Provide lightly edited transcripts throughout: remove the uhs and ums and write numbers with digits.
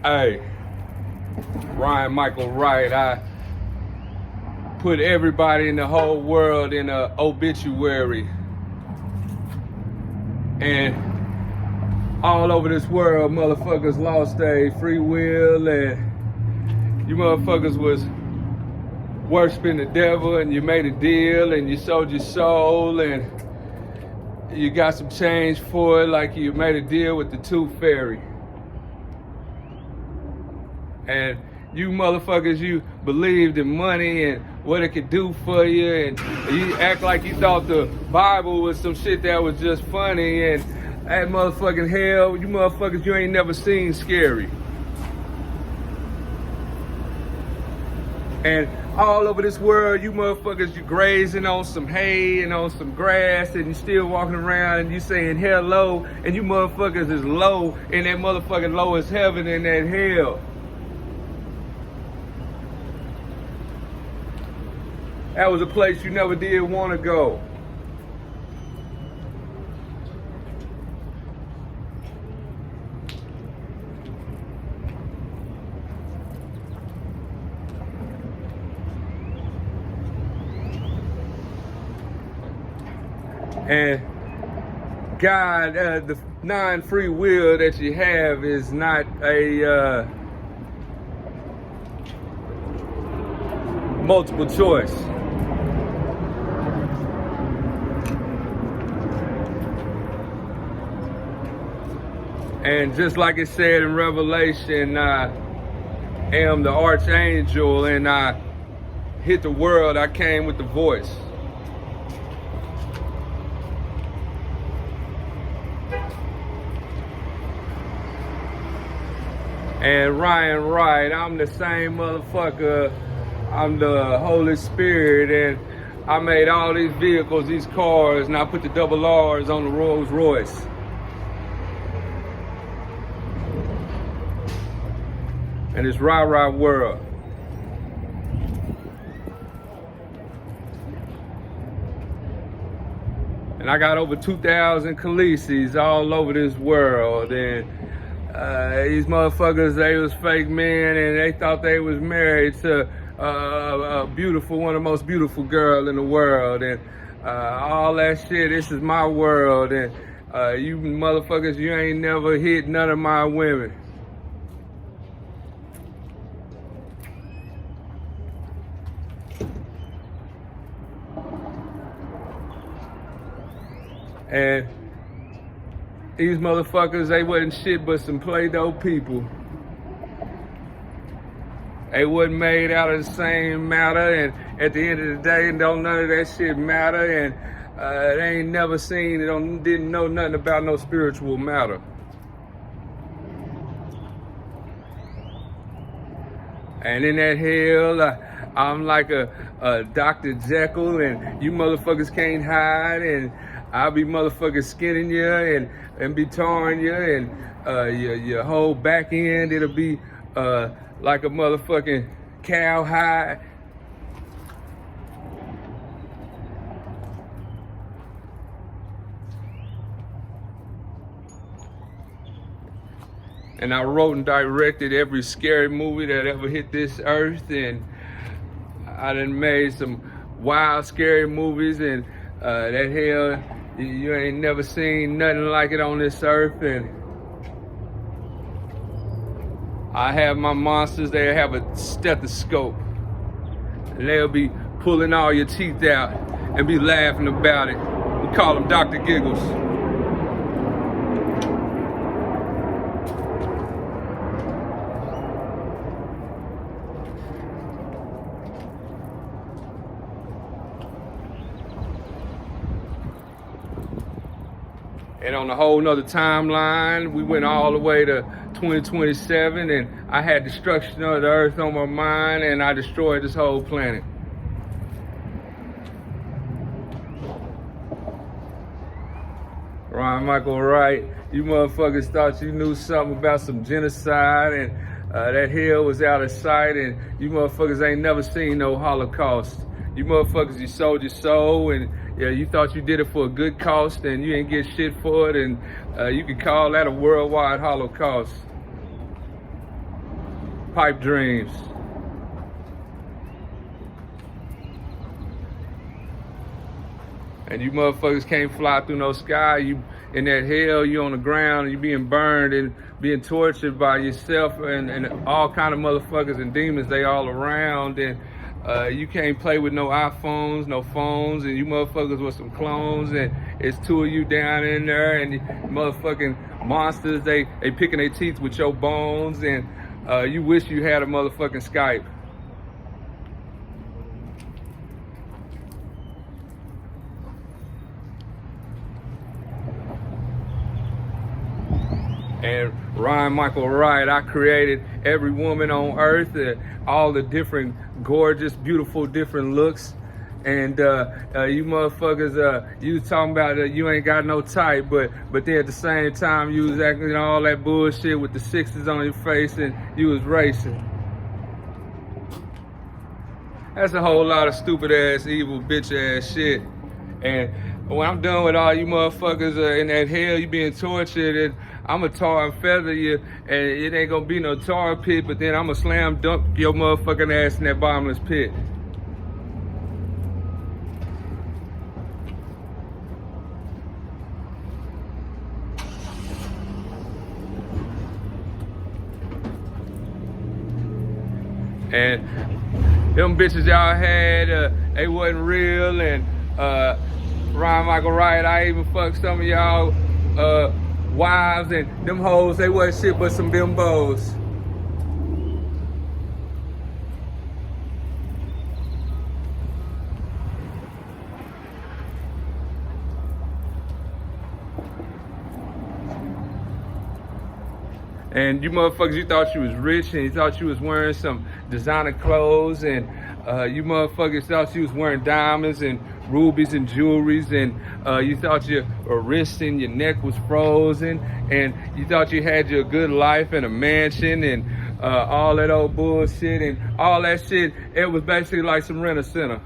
Hey, Ryan Michael Wright, I put everybody in the whole world in an obituary. And all over this world, motherfuckers lost their free will, and you motherfuckers was worshiping the devil, and you made a deal, and you sold your soul, and you got some change for it, like you made a deal with the Tooth Fairy. And you motherfuckers, you believed in money and what it could do for you, and you act like you thought the Bible was some shit that was just funny, and that motherfucking hell, you motherfuckers, you ain't never seen scary. And all over this world, you motherfuckers, you grazing on some hay and on some grass, and you still walking around and you saying hello, and you motherfuckers is low in that motherfucking lowest heaven in that hell. That was a place you never did want to go. And God, the non-free will that you have is not a multiple choice. And just like it said in Revelation, I am the archangel, and I hit the world, I came with the voice. And Ryan Wright, I'm the same motherfucker. I'm the Holy Spirit, and I made all these vehicles, these cars, and I put the double R's on the Rolls Royce. And it's rah-rah world. And I got over 2,000 Khaleesi's all over this world, and these motherfuckers, they was fake men, and they thought they was married to a beautiful, one of the most beautiful girl in the world, and all that shit. This is my world, and you motherfuckers, you ain't never hit none of my women. And these motherfuckers, they wasn't shit but some Play-Doh people. They wasn't made out of the same matter, and at the end of the day, don't none of that shit matter, and they ain't never seen, didn't know nothing about no spiritual matter. And in that hell, I'm like a Dr. Jekyll, and you motherfuckers can't hide, and I'll be motherfucking skinning you and be tarring you, and your whole back end, it'll be like a motherfucking cowhide. And I wrote and directed every scary movie that ever hit this earth, and I done made some wild, scary movies, and that hell, you ain't never seen nothing like it on this earth. And I have my monsters, they have a stethoscope, and they'll be pulling all your teeth out and be laughing about it. We call them Dr. Giggles. And on a whole nother timeline, we went all the way to 2027, and I had destruction of the earth on my mind, and I destroyed this whole planet. Ryan Michael Wright, you motherfuckers thought you knew something about some genocide, and that hell was out of sight, and you motherfuckers ain't never seen no Holocaust. You motherfuckers, you sold your soul, and yeah, you thought you did it for a good cost, and you ain't get shit for it, and you could call that a worldwide Holocaust. pipe dreams. And you motherfuckers can't fly through no sky. You in that hell, you on the ground, you being burned and being tortured by yourself and all kind of motherfuckers and demons, they all around. And you can't play with no iPhones, no phones, and you motherfuckers with some clones, and it's two of you down in there, and the motherfucking monsters, they picking their teeth with your bones, and you wish you had a motherfucking Skype. And Ryan Michael Wright, I created every woman on earth, all the different gorgeous, beautiful, different looks. And you motherfuckers, you was talking about you ain't got no type, but then at the same time you was acting all that bullshit with the sixes on your face and you was racing. That's a whole lot of stupid ass, evil, bitch ass shit. And when I'm done with all you motherfuckers in that hell, you being tortured, and I'ma tar and feather you, and it ain't gonna be no tar pit, but then I'ma slam dunk your motherfucking ass in that bottomless pit. And them bitches y'all had, they wasn't real, and Ryan Michael Wright, I even fucked some of y'all wives, and them hoes, they wasn't shit but some bimbos. And you motherfuckers, you thought you was rich, and you thought you was wearing some designer clothes, and you motherfuckers thought you was wearing diamonds and rubies and jewelries, and you thought your wrist and your neck was frozen, and you thought you had your good life and a mansion and all that old bullshit, and all that shit, it was basically like some Rent-A-Center.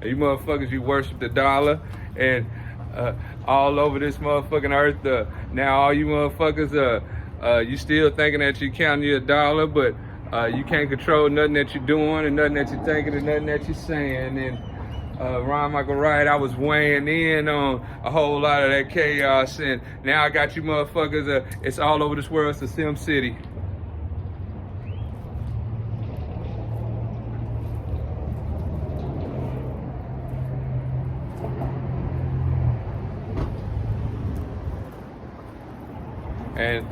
You motherfuckers, you worship the dollar, and all over this motherfucking earth, now all you motherfuckers, you still thinking that you counting your dollar, but you can't control nothing that you're doing and nothing that you're thinking and nothing that you're saying. And Ryan Michael Wright, I was weighing in on a whole lot of that chaos, and now I got you motherfuckers, it's all over this world, it's the Sim City. And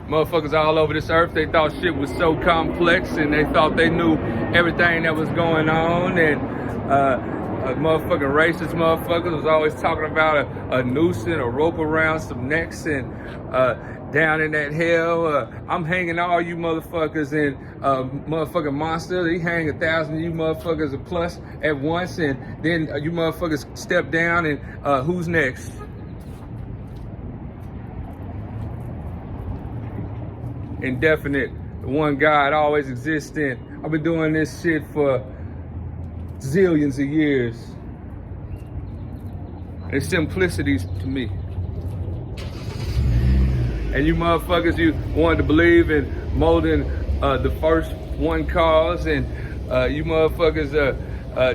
motherfuckers all over this earth, they thought shit was so complex, and they thought they knew everything that was going on. And motherfucking racist motherfuckers was always talking about a noose and a rope around some necks, and down in that hell, I'm hanging all you motherfuckers, and motherfucking monster, he hang 1,000 of you motherfuckers a plus at once, and then you motherfuckers step down, and who's next? Indefinite, the one God always existing. I've been doing this shit for zillions of years. It's simplicities to me. And you motherfuckers, you wanted to believe in molding the first one cause, and you motherfuckers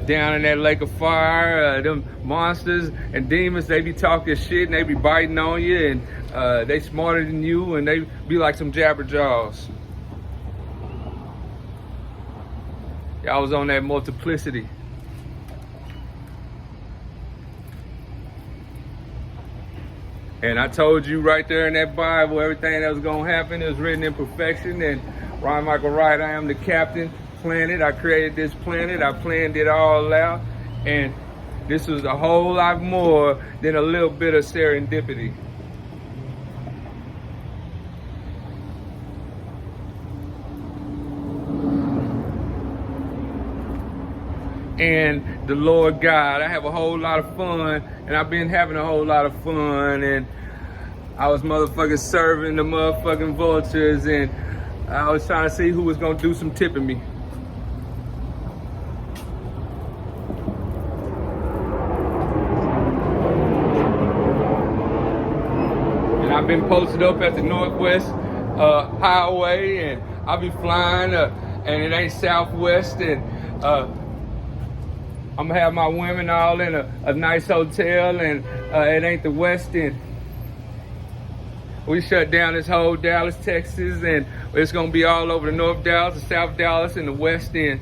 down in that lake of fire, them monsters and demons, they be talking shit and they be biting on you, and they smarter than you, and they be like some jabberjaws. Y'all was on that multiplicity. And I told you right there in that Bible, everything that was gonna happen is written in perfection. And Ryan Michael Wright, I am the captain planet. I created this planet. I planned it all out. And this was a whole lot more than a little bit of serendipity. And the Lord God, I have a whole lot of fun, and I've been having a whole lot of fun, and I was motherfucking serving the motherfucking vultures, and I was trying to see who was gonna do some tipping me. I've been posted up at the Northwest Highway, and I'll be flying, and it ain't Southwest, and I'm gonna have my women all in a nice hotel, and it ain't the West End. We shut down this whole Dallas, Texas, and it's gonna be all over the North Dallas, the South Dallas, and the West End.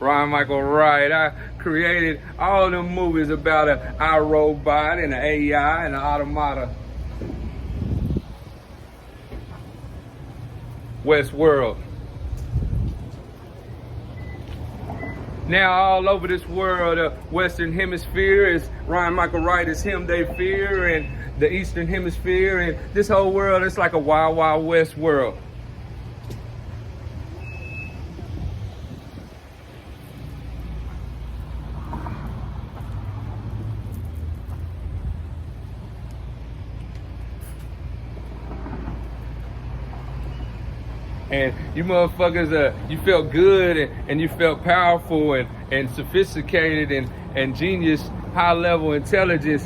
Ryan Michael Wright. I created all them movies about an iRobot and an AI and an automata. Westworld. Now all over this world, Western Hemisphere is Ryan Michael Wright is him they fear, and the Eastern Hemisphere, and this whole world is like a wild, wild west world. And you motherfuckers, you felt good, and you felt powerful and sophisticated and genius, high level intelligence,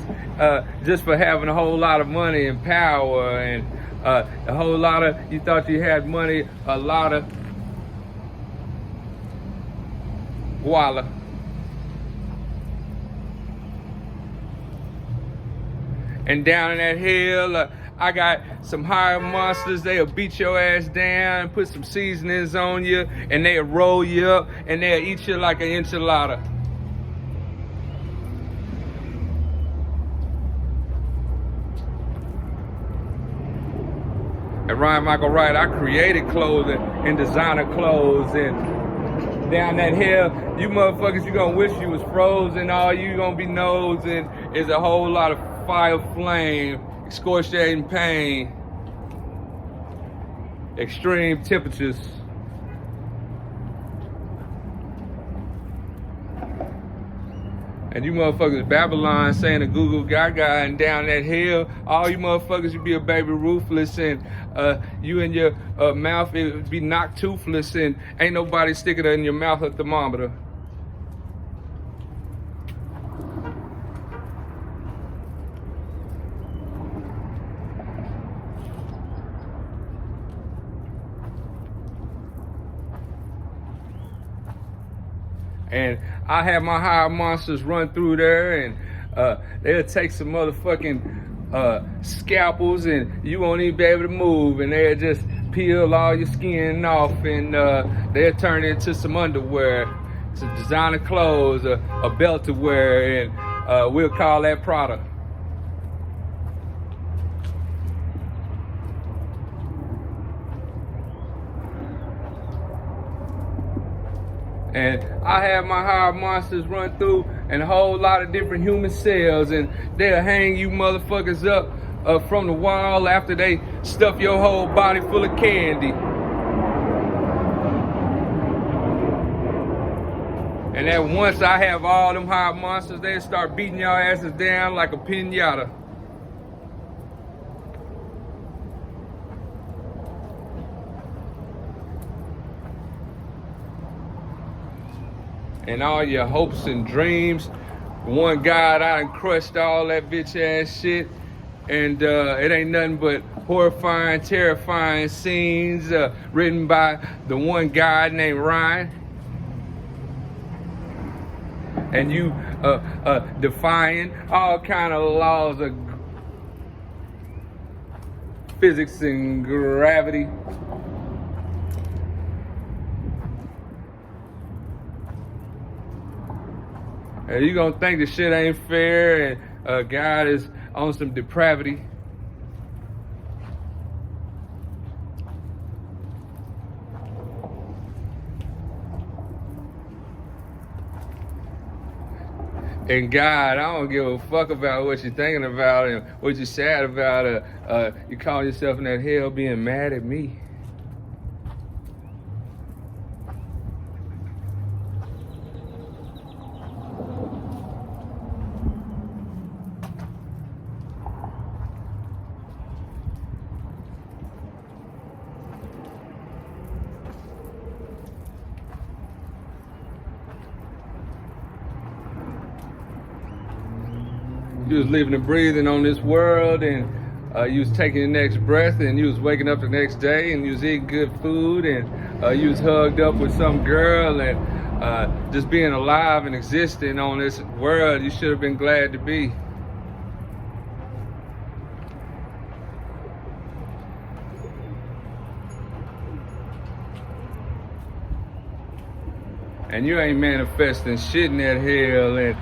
just for having a whole lot of money and power, and a whole lot of, you thought you had money, a lot of voila. And down in that hill, I got some hired monsters. They'll beat your ass down, put some seasonings on you, and they'll roll you up, and they'll eat you like an enchilada. At Ryan Michael Wright, I created clothing and designer clothes, and down that hill, you motherfuckers, you gonna wish you was frozen. All you gonna be nosing is a whole lot of fire flame, excruciating pain, extreme temperatures. And you motherfuckers Babylon saying a Google Gaga, and down that hill, all you motherfuckers, you be a baby ruthless, and you in your mouth, it would be knocked toothless, and ain't nobody sticking in your mouth a thermometer. And I have my hired monsters run through there, and they'll take some motherfucking scalpels, and you won't even be able to move, and they'll just peel all your skin off, and they'll turn it into some underwear, some designer clothes, a belt to wear, and we'll call that product. And I have my hired monsters run through and a whole lot of different human cells, and they'll hang you motherfuckers up from the wall after they stuff your whole body full of candy. And then once I have all them hired monsters, they'll start beating your asses down like a piñata. And all your hopes and dreams. One God, I done crushed all that bitch ass shit. And it ain't nothing but horrifying, terrifying scenes written by the one guy named Ryan. And you defying all kind of laws of physics and gravity. You gonna think the shit ain't fair, and God is on some depravity. And God, I don't give a fuck about what you're thinking about and what you're sad about. You call yourself in that hell being mad at me. you was living and breathing on this world, and you was taking the next breath, and you was waking up the next day, and you was eating good food, and you was hugged up with some girl, and just being alive and existing on this world, you should have been glad to be. And you ain't manifesting shit in that hell, and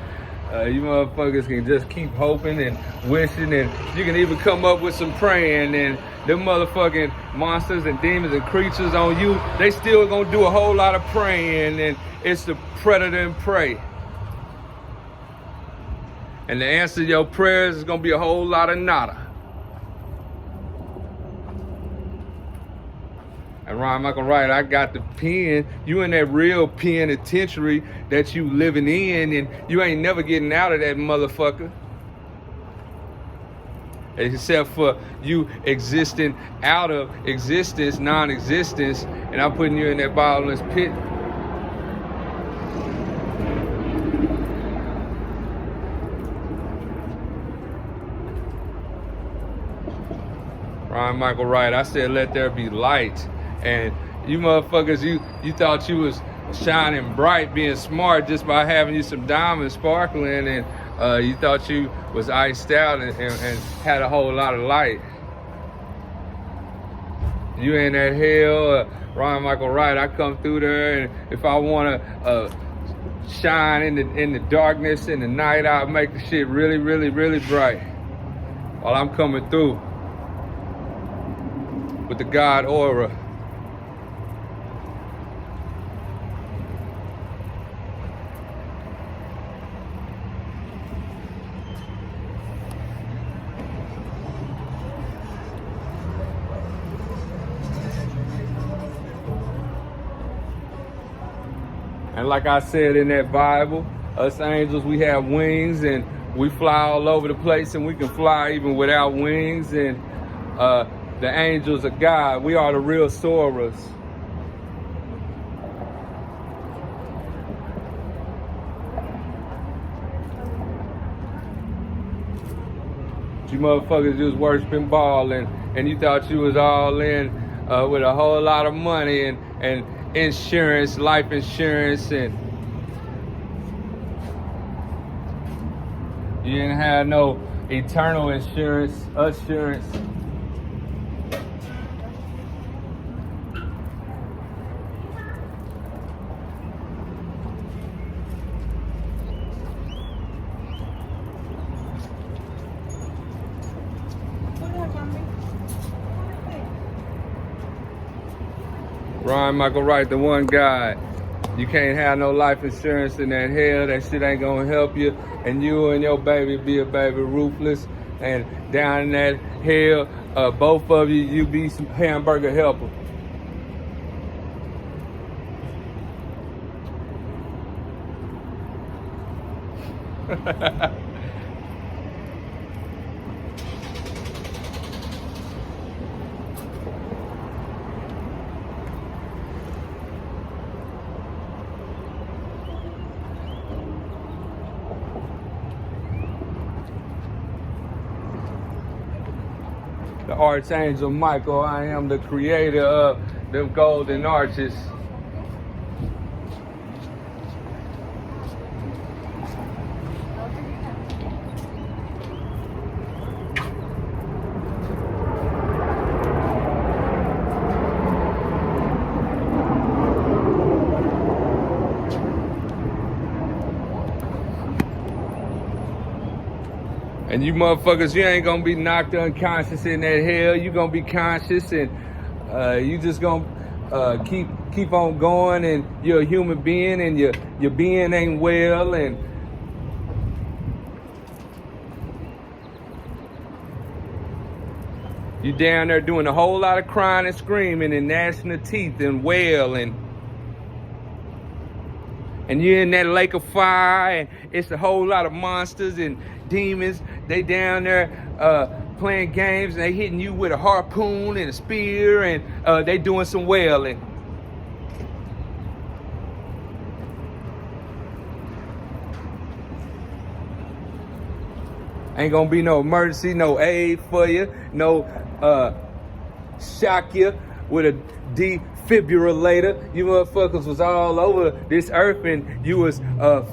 you motherfuckers can just keep hoping and wishing, and you can even come up with some praying, and them motherfucking monsters and demons and creatures on you, they still gonna do a whole lot of praying, and it's the predator and prey. And the answer to your prayers is gonna be a whole lot of nada. And Ron Michael Wright, I got the pen. You in that real penitentiary that you living in, and you ain't never getting out of that motherfucker. Except for you existing out of existence, non-existence, and I'm putting you in that bottomless pit. Ron Michael Wright, I said let there be light. And you motherfuckers, you thought you was shining bright, being smart just by having you some diamonds sparkling, and you thought you was iced out and had a whole lot of light. You in that hell, Ron Michael Wright, I come through there, and if I want to shine in the darkness, in the night, I'll make the shit really, really, really bright while I'm coming through with the God aura. And like I said in that Bible, us angels, we have wings, and we fly all over the place, and we can fly even without wings. And the angels of God, we are the real soarers. You motherfuckers just worshiping ball, and you thought you was all in with a whole lot of money and insurance, life insurance, and you didn't have no eternal insurance, assurance. Ron Michael Wright, the one guy. You can't have no life insurance in that hell. That shit ain't gonna help you. And you and your baby be a baby ruthless. And down in that hell, both of you be some hamburger helper. The Archangel Michael, I am the creator of them golden arches. And you motherfuckers, you ain't gonna be knocked unconscious in that hell. You gonna be conscious, and you just gonna keep on going, and you're a human being, and your being ain't well, and you down there doing a whole lot of crying and screaming and gnashing the teeth and wailing. And you're in that lake of fire, and it's a whole lot of monsters and demons. They down there playing games, and they hitting you with a harpoon and a spear, and they doing some wailing. Ain't gonna be no emergency, no aid for you, no shock you with a defibrillator. You motherfuckers was all over this earth and you was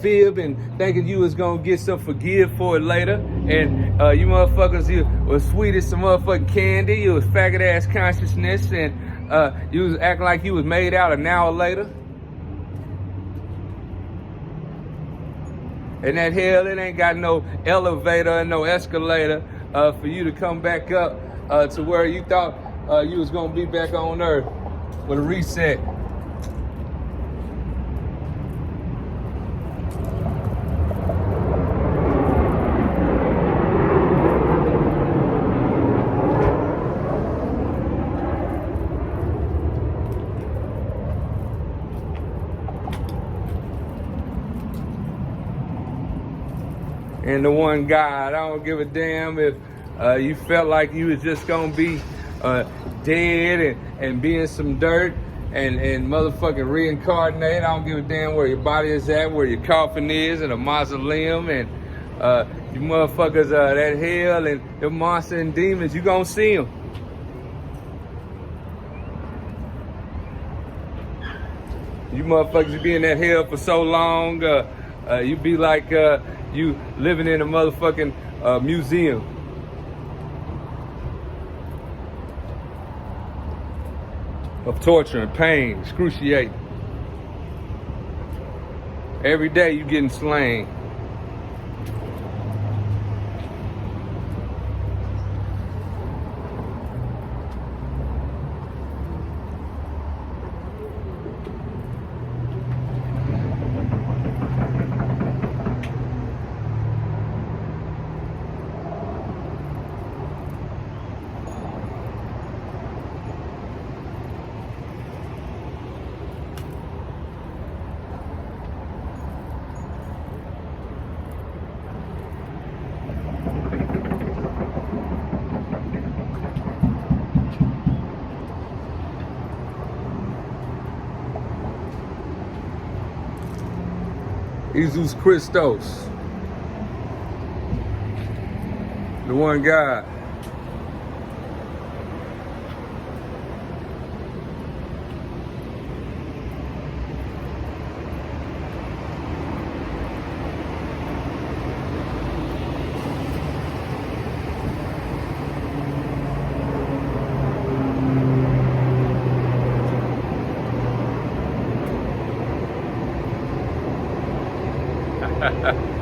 fibbing, thinking you was gonna get some forgive for it later. And you motherfuckers, you was sweet as some motherfucking candy. You was faggot ass consciousness, and you was acting like you was made out an hour later. And that hell, it ain't got no elevator and no escalator for you to come back up to where you thought you was gonna be back on earth with a reset. And the one God, I don't give a damn if you felt like you was just gonna be dead and be in some dirt and motherfucking reincarnate. I don't give a damn where your body is at, where your coffin is, and a mausoleum, and you motherfuckers, that hell and the monster and demons, you gonna see them. You motherfuckers, you be in that hell for so long, you be like you living in a motherfucking museum. Of torture and pain, excruciating. Every day you getting slain. Jesus Christos, the one God. Ha ha.